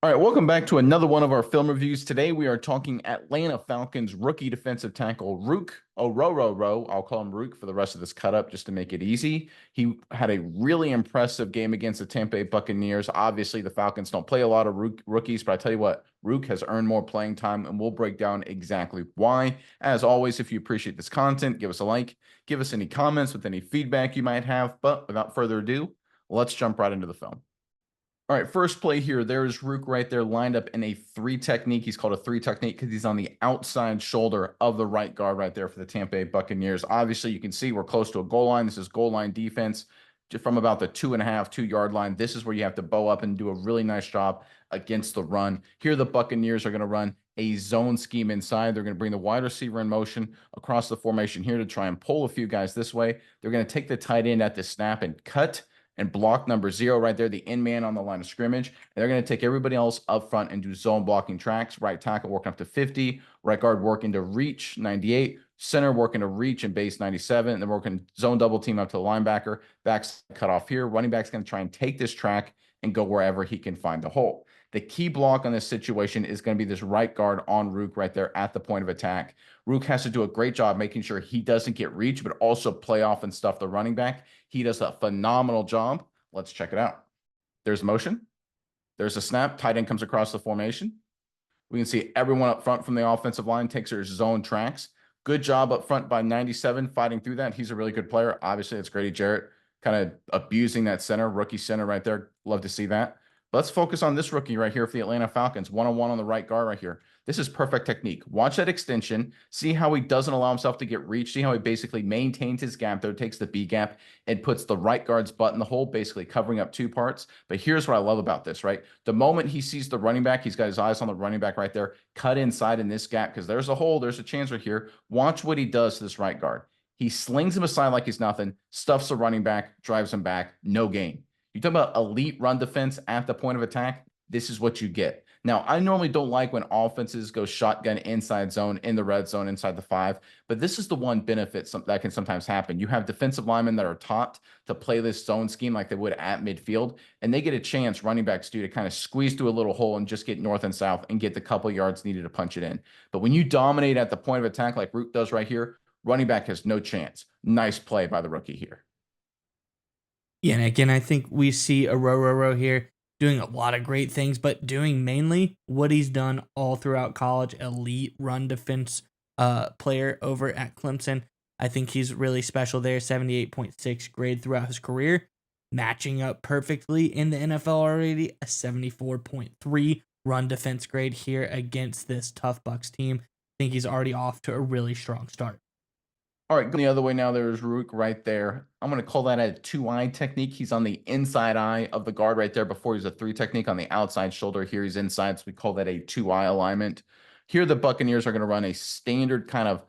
All right, welcome back to another one of our film reviews. Today we are talking Atlanta Falcons rookie defensive tackle Ruke Orhorhoro. I'll call him Rook for the rest of this cut up just to make it easy. He had a really impressive game against the Tampa Bay Buccaneers. Obviously, the Falcons don't play a lot of rookies, but I tell you what, Rook has earned more playing time, and we'll break down exactly why. As always, if you appreciate this content, give us a like, give us any comments with any feedback you might have. But without further ado, let's jump right into the film. All right, first play here. There's Rook right there lined up in a three technique. He's called a three technique because he's on the outside shoulder of the right guard right there for the Tampa Bay Buccaneers. Obviously, you can see we're close to a goal line. This is goal line defense from about the 2.5-2 yard line. This is where you have to bow up and do a really nice job against the run. Here, the Buccaneers are going to run a zone scheme inside. They're going to bring the wide receiver in motion across the formation here to try and pull a few guys this way. They're going to take the tight end at the snap and cut and block number 0 right there, the in man on the line of scrimmage. And they're going to take everybody else up front and do zone blocking tracks. Right tackle working up to 50, right guard working to reach 98, center working to reach and base 97, and then working zone double team up to the linebacker. Backs cut off here. Running back's going to try and take this track and go wherever he can find the hole. The key block on this situation is going to be this right guard on Rook right there at the point of attack. Rook has to do a great job making sure he doesn't get reach, but also play off and stuff the running back. He does a phenomenal job. Let's check it out. There's motion. There's a snap. Tight end comes across the formation. We can see everyone up front from the offensive line takes their zone tracks. Good job up front by 97 fighting through that. He's a really good player. Obviously, it's Grady Jarrett kind of abusing that center, rookie center right there. Love to see that. Let's focus on this rookie right here for the Atlanta Falcons. One-on-one on the right guard right here. This is perfect technique. Watch that extension. See how he doesn't allow himself to get reached. See how he basically maintains his gap there, takes the B gap, and puts the right guard's butt in the hole, basically covering up 2 parts. But here's what I love about this, right? The moment he sees the running back, he's got his eyes on the running back right there. Cut inside in this gap because there's a hole. There's a chance right here. Watch what he does to this right guard. He slings him aside like he's nothing, stuffs the running back, drives him back, no gain. You talk about elite run defense at the point of attack, this is what you get. Now, I normally don't like when offenses go shotgun inside zone, in the red zone, inside the 5, but this is the one benefit that can sometimes happen. You have defensive linemen that are taught to play this zone scheme like they would at midfield, and they get a chance, running backs do, to kind of squeeze through a little hole and just get north and south and get the couple yards needed to punch it in. But when you dominate at the point of attack like Rook does right here, running back has no chance. Nice play by the rookie here. Yeah, and again, I think we see Orhorhoro here doing a lot of great things, but doing mainly what he's done all throughout college, elite run defense player over at Clemson. I think he's really special there, 78.6 grade throughout his career, matching up perfectly in the NFL already, a 74.3 run defense grade here against this tough Bucks team. I think he's already off to a really strong start. All right, going the other way now, there's Rook right there. I'm going to call that a 2-eye technique. He's on the inside eye of the guard right there. Before he's a 3 technique on the outside shoulder. Here he's inside, so we call that a 2-eye alignment. Here the Buccaneers are going to run a standard kind of,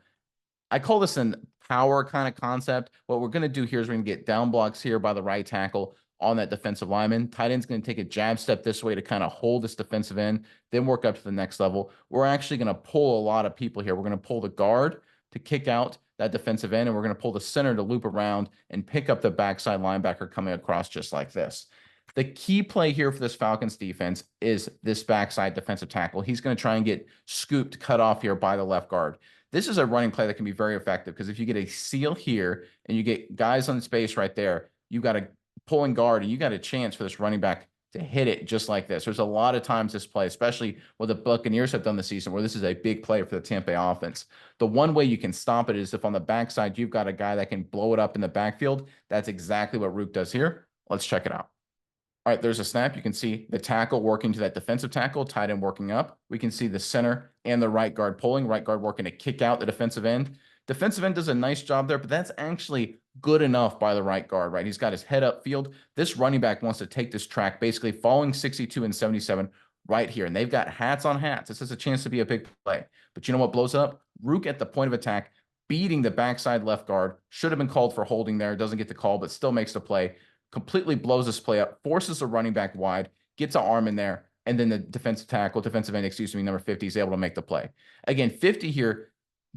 I call this an power kind of concept. What we're going to do here is we're going to get down blocks here by the right tackle on that defensive lineman. Tight end's going to take a jab step this way to kind of hold this defensive end, then work up to the next level. We're actually going to pull a lot of people here. We're going to pull the guard to kick out that defensive end, and we're going to pull the center to loop around and pick up the backside linebacker coming across just like this. The key play here for this Falcons defense is this backside defensive tackle. He's going to try and get scooped, cut off here by the left guard. This is a running play that can be very effective because if you get a seal here and you get guys on space right there, you got a pulling guard and you got a chance for this running back to hit it just like this. There's a lot of times this play, especially what the Buccaneers have done this season, where this is a big play for the Tampa Bay offense. The one way you can stop it is if on the backside you've got a guy that can blow it up in the backfield. That's exactly what Rook does here. Let's check it out. All right, there's a snap. You can see the tackle working to that defensive tackle, tight end working up. We can see the center and the right guard pulling, right guard working to kick out the defensive end. Defensive end does a nice job there, but that's actually good enough by the right guard, right? He's got his head upfield. This running back wants to take this track, basically following 62 and 77 right here. And they've got hats on hats. This is a chance to be a big play. But you know what blows up? Rook at the point of attack, beating the backside left guard. Should have been called for holding there. Doesn't get the call, but still makes the play. Completely blows this play up, forces the running back wide, gets an arm in there, and then the defensive end, number 50 is able to make the play. Again, 50 here,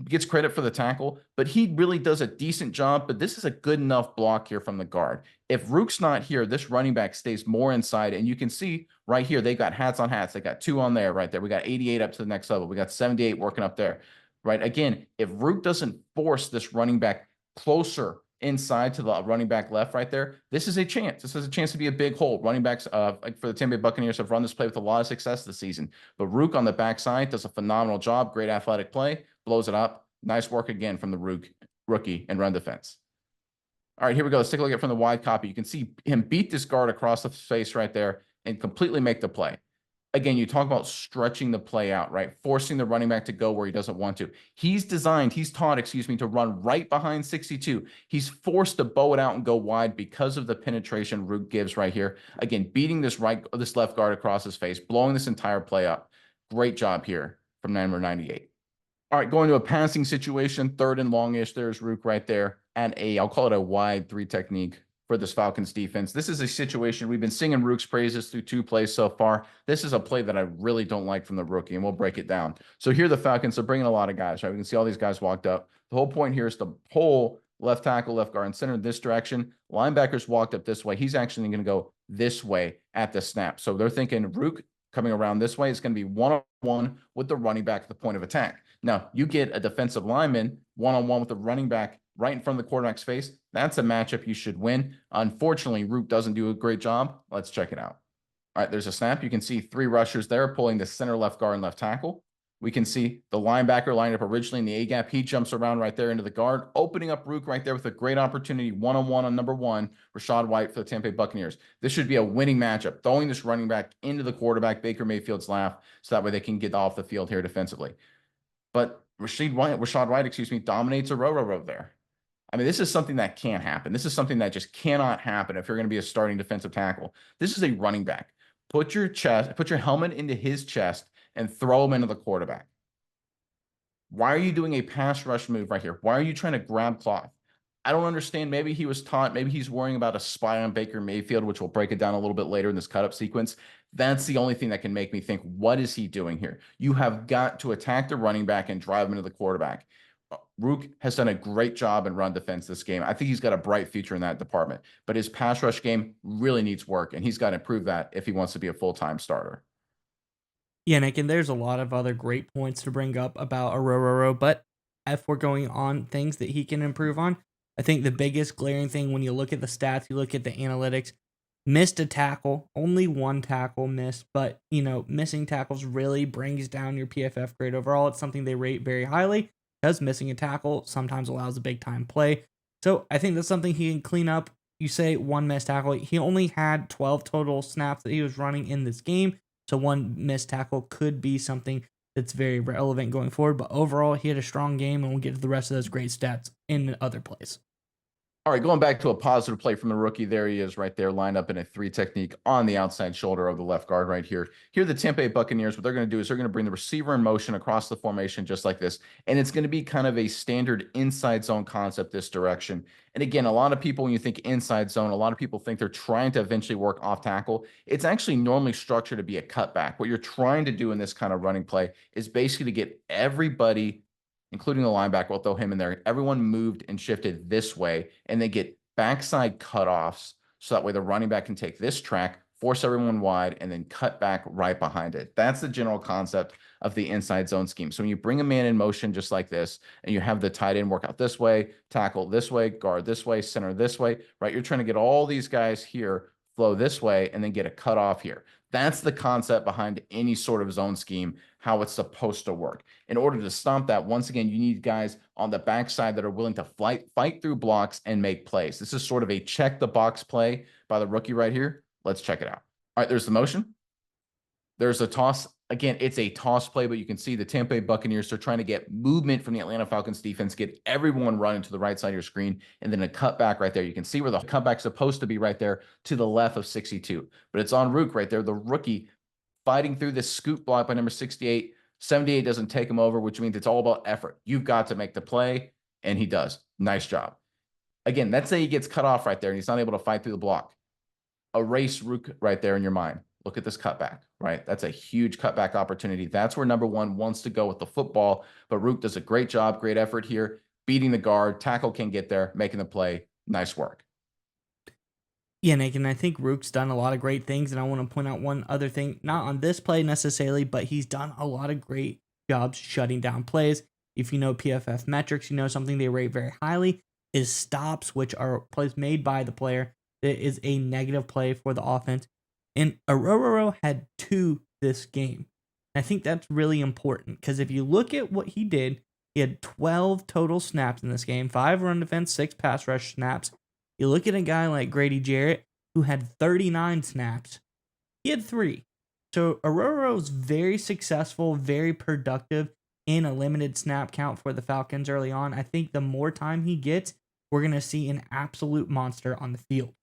gets credit for the tackle, but he really does a decent job. But this is a good enough block here from the guard. If Rook's not here, this running back stays more inside. And you can see right here, they got hats on hats. They got 2 on there right there. We got 88 up to the next level. We got 78 working up there, right? Again, if Rook doesn't force this running back closer inside to the running back left right there, this is a chance. This is a chance to be a big hole. Running backs like for the Tampa Bay Buccaneers have run this play with a lot of success this season. But Rook on the backside does a phenomenal job. Great athletic play. Blows it up. Nice work again from the rookie and run defense. All right, here we go. Let's take a look at it from the wide copy. You can see him beat this guard across the face right there and completely make the play. Again, you talk about stretching the play out, right? Forcing the running back to go where he doesn't want to. He's taught, to run right behind 62. He's forced to bow it out and go wide because of the penetration Rook gives right here. Again, beating this left guard across his face, blowing this entire play up. Great job here from number 98. All right, going to a passing situation, 3rd and longish. There's Rook right there at I'll call it a wide 3 technique for this Falcons defense. This is a situation we've been singing Rook's praises through 2 plays so far. This is a play that I really don't like from the rookie, and we'll break it down. So here the Falcons are bringing a lot of guys, right? We can see all these guys walked up. The whole point here is to pull left tackle, left guard, and center this direction. Linebackers walked up this way. He's actually going to go this way at the snap. So they're thinking Rook coming around this way is going to be one-on-one with the running back at the point of attack. Now, you get a defensive lineman one-on-one with the running back right in front of the quarterback's face. That's a matchup you should win. Unfortunately, Rook doesn't do a great job. Let's check it out. All right, there's a snap. You can see 3 rushers there pulling the center, left guard, and left tackle. We can see the linebacker lined up originally in the A-gap. He jumps around right there into the guard, opening up Rook right there with a great opportunity, one-on-one on number 1, Rachaad White for the Tampa Bay Buccaneers. This should be a winning matchup, throwing this running back into the quarterback, Baker Mayfield's lap, so that way they can get off the field here defensively. But Rachaad White, dominates a row there. I mean, this is something that can't happen. This is something that just cannot happen if you're going to be a starting defensive tackle. This is a running back. Put your helmet into his chest and throw him into the quarterback. Why are you doing a pass rush move right here? Why are you trying to grab cloth? I don't understand. Maybe he was taught, maybe he's worrying about a spy on Baker Mayfield, which we'll break it down a little bit later in this cut up sequence. That's the only thing that can make me think, what is he doing here? You have got to attack the running back and drive him into the quarterback. Rook has done a great job in run defense this game. I think he's got a bright future in that department, but his pass rush game really needs work, and he's got to improve that if he wants to be a full-time starter. Yeah, Nick, and there's a lot of other great points to bring up about Orhorhoro, but if we're going on things that he can improve on, I think the biggest glaring thing when you look at the stats, you look at the analytics, missed a tackle, only 1 tackle missed, but, missing tackles really brings down your PFF grade overall. It's something they rate very highly because missing a tackle sometimes allows a big-time play. So I think that's something he can clean up. You say 1 missed tackle. He only had 12 total snaps that he was running in this game. So 1 missed tackle could be something that's very relevant going forward. But overall, he had a strong game, and we'll get to the rest of those great stats in other plays. All right, going back to a positive play from the rookie. There he is right there, lined up in a 3 technique on the outside shoulder of the left guard right here. Here, the Tampa Bay Buccaneers, what they're going to do is they're going to bring the receiver in motion across the formation just like this. And it's going to be kind of a standard inside zone concept this direction. And again, a lot of people, when you think inside zone, a lot of people think they're trying to eventually work off tackle. It's actually normally structured to be a cutback. What you're trying to do in this kind of running play is basically to get everybody, including the linebacker, we'll throw him in there. Everyone moved and shifted this way, and they get backside cutoffs. So that way the running back can take this track, force everyone wide, and then cut back right behind it. That's the general concept of the inside zone scheme. So when you bring a man in motion just like this, and you have the tight end work out this way, tackle this way, guard this way, center this way, right? You're trying to get all these guys here, flow this way, and then get a cutoff here. That's the concept behind any sort of zone scheme, how it's supposed to work. In order to stomp that, once again, you need guys on the backside that are willing to fight through blocks and make plays. This is sort of a check the box play by the rookie right here. Let's check it out. All right, there's the motion. There's a toss. Again, it's a toss play, but you can see the Tampa Bay Buccaneers are trying to get movement from the Atlanta Falcons defense, get everyone running to the right side of your screen, and then a cutback right there. You can see where the cutback's supposed to be right there to the left of 62. But it's on Rook right there, the rookie fighting through this scoop block by number 68. 78 doesn't take him over, which means it's all about effort. You've got to make the play, and he does. Nice job. Again, let's say he gets cut off right there, and he's not able to fight through the block. Erase Rook right there in your mind. Look at this cutback, right? That's a huge cutback opportunity. That's where number one wants to go with the football. But Rook does a great job, great effort here, beating the guard. Tackle can get there, making the play. Nice work. Yeah, Nick, and I think Rook's done a lot of great things. And I want to point out one other thing, not on this play necessarily, but he's done a lot of great jobs shutting down plays. If you know PFF metrics, you know something they rate very highly is stops, which are plays made by the player that is a negative play for the offense. And Orhorhoro had two this game. I think that's really important because if you look at what he did, he had 12 total snaps in this game, 5 run defense, 6 pass rush snaps. You look at a guy like Grady Jarrett, who had 39 snaps. He had 3. So Orhorhoro was very successful, very productive in a limited snap count for the Falcons early on. I think the more time he gets, we're going to see an absolute monster on the field.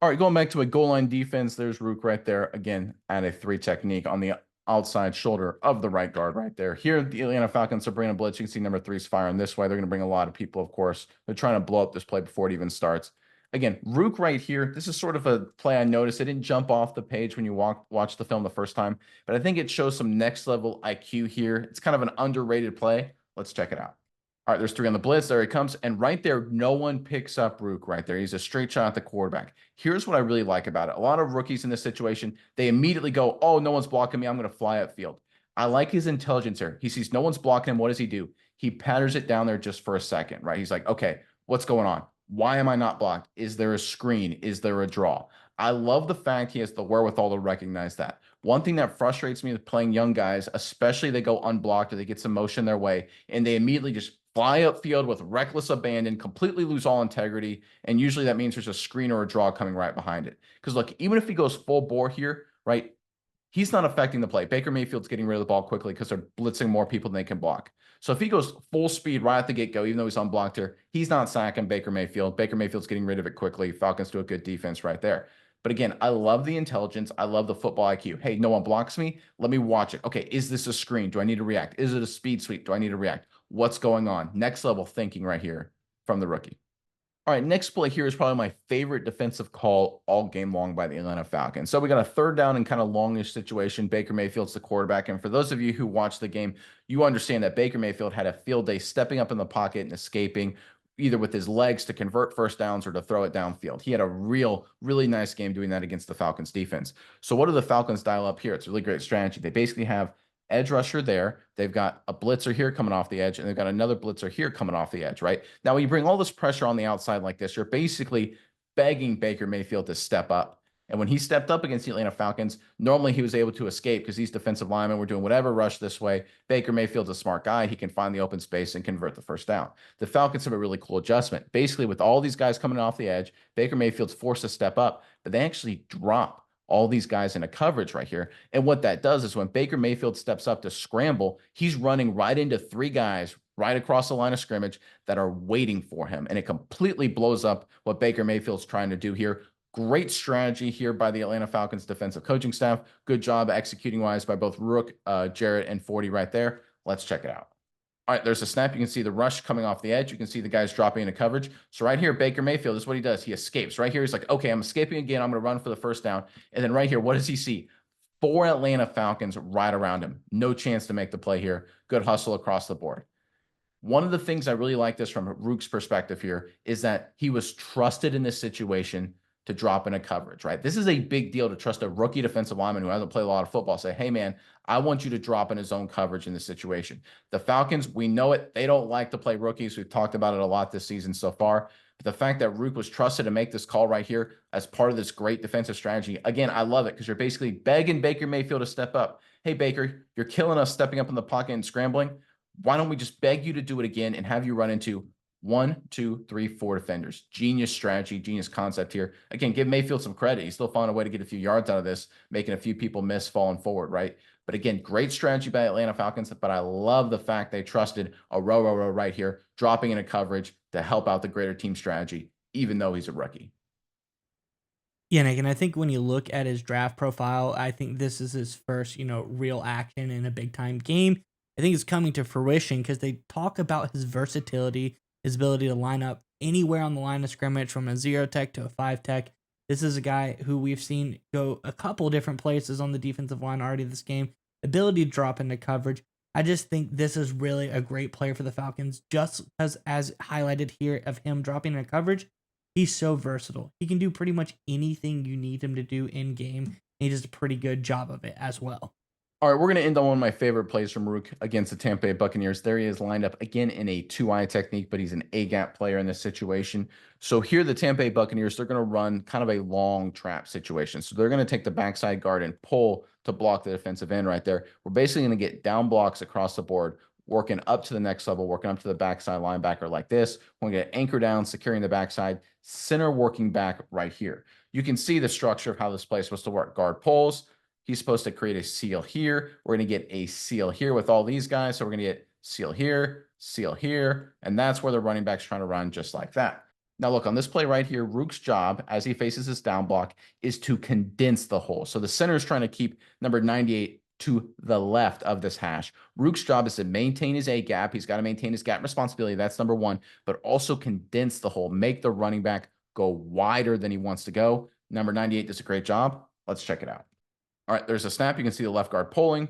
All right, going back to a goal line defense, there's Rook right there. Again, at a 3 technique on the outside shoulder of the right guard right there. Here, the Atlanta Falcons are bringing a blitz. You can see number 3's firing this way. They're going to bring a lot of people, of course. They're trying to blow up this play before it even starts. Again, Rook right here, this is sort of a play I noticed. It didn't jump off the page when you watch the film the first time, but I think it shows some next level IQ here. It's kind of an underrated play. Let's check it out. All right, there's 3 on the blitz. There he comes. And right there, no one picks up Rook right there. He's a straight shot at the quarterback. Here's what I really like about it. A lot of rookies in this situation, they immediately go, oh, no one's blocking me. I'm going to fly upfield. I like his intelligence here. He sees no one's blocking him. What does he do? He patters it down there just for a second, right? He's like, okay, what's going on? Why am I not blocked? Is there a screen? Is there a draw? I love the fact he has the wherewithal to recognize that. One thing that frustrates me with playing young guys, especially they go unblocked or they get some motion their way, and they immediately just fly upfield with reckless abandon, completely lose all integrity, and usually that means there's a screen or a draw coming right behind it. Because look, even if he goes full bore here, right, he's not affecting the play. Baker Mayfield's getting rid of the ball quickly because they're blitzing more people than they can block. So if he goes full speed right at the get-go, even though he's unblocked here, he's not sacking Baker Mayfield. Baker Mayfield's getting rid of it quickly. Falcons do a good defense right there. But again, I love the intelligence. I love the football IQ. Hey, no one blocks me. Let me watch it. Okay, is this a screen? Do I need to react? Is it a speed sweep? Do I need to react? What's going on? Next level thinking right here from the rookie. All right, next play here is probably my favorite defensive call all game long by the Atlanta Falcons. So we got a 3rd down and kind of longish situation. Baker Mayfield's the quarterback. And for those of you who watched the game, you understand that Baker Mayfield had a field day stepping up in the pocket and escaping either with his legs to convert first downs or to throw it downfield. He had a really nice game doing that against the Falcons defense. So what do the Falcons dial up here? It's a really great strategy. They basically have edge rusher there. They've got a blitzer here coming off the edge, and they've got another blitzer here coming off the edge, right? Now, when you bring all this pressure on the outside like this, you're basically begging Baker Mayfield to step up. And when he stepped up against the Atlanta Falcons, normally he was able to escape because these defensive linemen were doing whatever rush this way. Baker Mayfield's a smart guy. He can find the open space and convert the first down. The Falcons have a really cool adjustment. Basically, with all these guys coming off the edge, Baker Mayfield's forced to step up, but they actually drop all these guys in a coverage right here. And what that does is when Baker Mayfield steps up to scramble, he's running right into 3 guys right across the line of scrimmage that are waiting for him. And it completely blows up what Baker Mayfield's trying to do here. Great strategy here by the Atlanta Falcons defensive coaching staff. Good job executing wise by both Rook, Jarrett, and 40 right there. Let's check it out. All right, there's a snap. You can see the rush coming off the edge. You can see the guys dropping into coverage. So right here, Baker Mayfield, this is what he does. He escapes. Right here, he's like, okay, I'm escaping again. I'm going to run for the first down. And then right here, what does he see? 4 Atlanta Falcons right around him. No chance to make the play here. Good hustle across the board. One of the things I really like this from Rook's perspective here is that he was trusted in this situation to drop into coverage, right? This is a big deal to trust a rookie defensive lineman who hasn't played a lot of football. Say, hey, man, I want you to drop in his own coverage in this situation. The Falcons, we know it. They don't like to play rookies. We've talked about it a lot this season so far. But the fact that Rook was trusted to make this call right here as part of this great defensive strategy, again, I love it because you're basically begging Baker Mayfield to step up. Hey, Baker, you're killing us stepping up in the pocket and scrambling. Why don't we just beg you to do it again and have you run into 1, 2, 3, 4 defenders? Genius strategy, genius concept here. Again, give Mayfield some credit. He's still finding a way to get a few yards out of this, making a few people miss falling forward, right? But again, great strategy by Atlanta Falcons, but I love the fact they trusted Orhorhoro right here, dropping into coverage to help out the greater team strategy, even though he's a rookie. Yeah, Nick, and I think when you look at his draft profile, I think this is his first, real action in a big time game. I think it's coming to fruition because they talk about his versatility, his ability to line up anywhere on the line of scrimmage from a 0 tech to a 5 tech. This is a guy who we've seen go a couple different places on the defensive line already this game. Ability to drop into coverage. I just think this is really a great player for the Falcons, just as highlighted here of him dropping into coverage. He's so versatile. He can do pretty much anything you need him to do in game. He does a pretty good job of it as well. All right, we're going to end on one of my favorite plays from Rook against the Tampa Bay Buccaneers. There he is lined up again in a 2-eye technique, but he's an A-gap player in this situation. So here the Tampa Bay Buccaneers, they're going to run kind of a long trap situation. So they're going to take the backside guard and pull to block the defensive end right there. We're basically going to get down blocks across the board, working up to the next level, working up to the backside linebacker like this. We're going to get anchor down, securing the backside, center working back right here. You can see the structure of how this play is supposed to work. Guard pulls. He's supposed to create a seal here. We're going to get a seal here with all these guys. So we're going to get seal here, and that's where the running back's trying to run just like that. Now look, on this play right here, Rook's job as he faces his down block is to condense the hole. So the center is trying to keep number 98 to the left of this hash. Rook's job is to maintain his A gap. He's got to maintain his gap responsibility. That's number one, but also condense the hole, make the running back go wider than he wants to go. Number 98 does a great job. Let's check it out. All right, there's a snap. You can see the left guard pulling,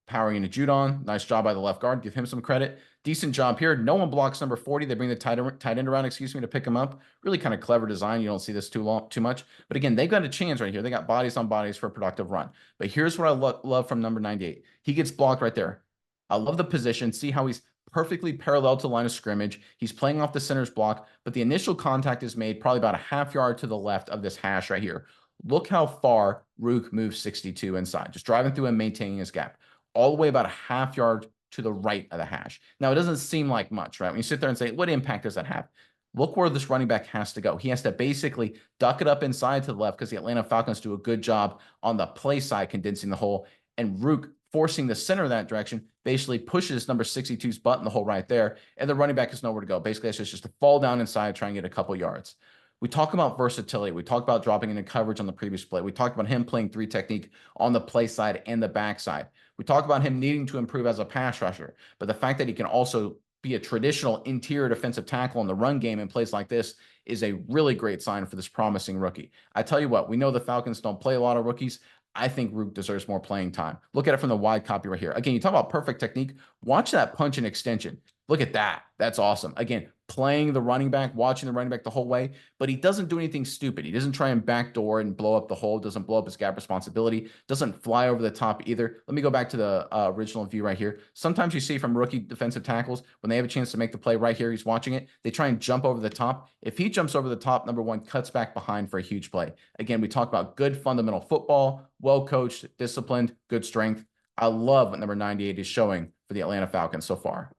powering into Judon. Nice job by the left guard. Give him some credit. Decent job here. No one blocks number 40. They bring the tight end around, to pick him up. Really kind of clever design. You don't see this too much. But again, they got a chance right here. They got bodies on bodies for a productive run. But here's what I love from number 98. He gets blocked right there. I love the position. See how he's perfectly parallel to the line of scrimmage. He's playing off the center's block, but the initial contact is made probably about a half yard to the left of this hash right here. Look how far Rook moves 62 inside, just driving through and maintaining his gap, all the way about a half yard to the right of the hash. Now, it doesn't seem like much, right? When you sit there and say, what impact does that have? Look where this running back has to go. He has to basically duck it up inside to the left because the Atlanta Falcons do a good job on the play side condensing the hole, and Rook forcing the center of that direction basically pushes number 62's butt in the hole right there, and the running back has nowhere to go. Basically, it's just to fall down inside, try and get a couple yards. We talk about versatility. We talked about dropping into coverage on the previous play. We talked about him playing 3 technique on the play side and the backside. We talked about him needing to improve as a pass rusher, but the fact that he can also be a traditional interior defensive tackle in the run game in plays like this is a really great sign for this promising rookie. I tell you what, we know the Falcons don't play a lot of rookies. I think Rook deserves more playing time. Look at it from the wide copy right here. Again, you talk about perfect technique. Watch that punch and extension. Look at that. That's awesome. Again, playing the running back, watching the running back the whole way, but he doesn't do anything stupid. He doesn't try and backdoor and blow up the hole, doesn't blow up his gap responsibility, doesn't fly over the top either. Let me go back to the original view right here. Sometimes you see from rookie defensive tackles, when they have a chance to make the play right here, he's watching it, they try and jump over the top. If he jumps over the top, number one, cuts back behind for a huge play. Again, we talk about good fundamental football, well-coached, disciplined, good strength. I love what number 98 is showing for the Atlanta Falcons so far.